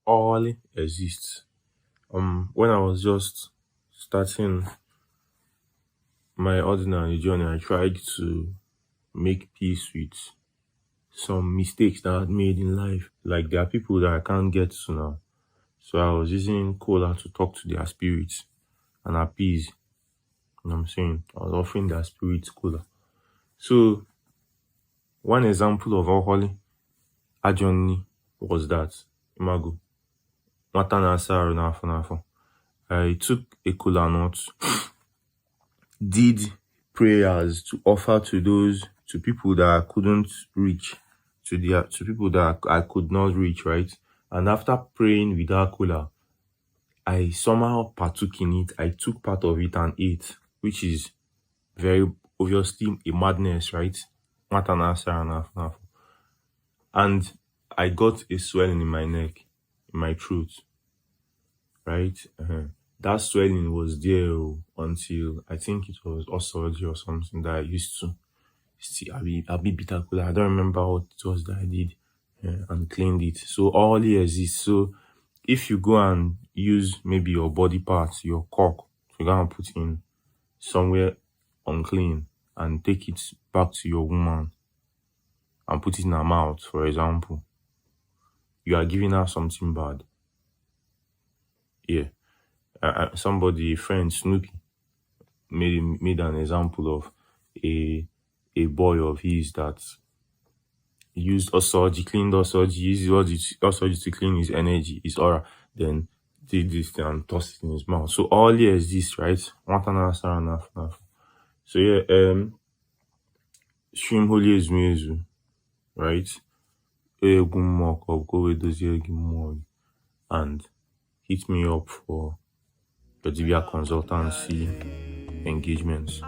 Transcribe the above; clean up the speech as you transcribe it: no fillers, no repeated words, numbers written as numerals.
Ogholi exists. When I was just starting my ordinary journey, I tried to make peace with some mistakes that I had made in life. Like there are people that I can't get to now. So I was using cola to talk to their spirits and appease. You know what I'm saying? I was offering their spirits cola. So one example of Ogholi, Ajo Nri, was that Imago. Matana Saru Nafo. I took a cola nut, did prayers to offer to people that I couldn't reach, to people that I could not reach, right? And after praying with that cola, I somehow partook in it. I took part of it and ate, which is very obviously a madness, right? Matana Saru Nafo. And I got a swelling in my neck, in my throat, right? That swelling was there until I think it was surgery or something that I used to see. I'll be bitter cola. I don't remember what it was that I did and cleaned it. So all it exists. So if you go and use maybe your body parts, your cock, to go and put in somewhere unclean and take it back to your woman and put it in her mouth, for example, you are giving her something bad. Yeah. Somebody, a friend, Snooky, made an example of a boy of his that used Osoji, cleaned Osoji, used Osoji to clean his energy, his aura, then did this thing and tossed it in his mouth. So all here is this, right? So yeah, stream holy is mezu, right? And hit me up for your DBA consultancy engagements.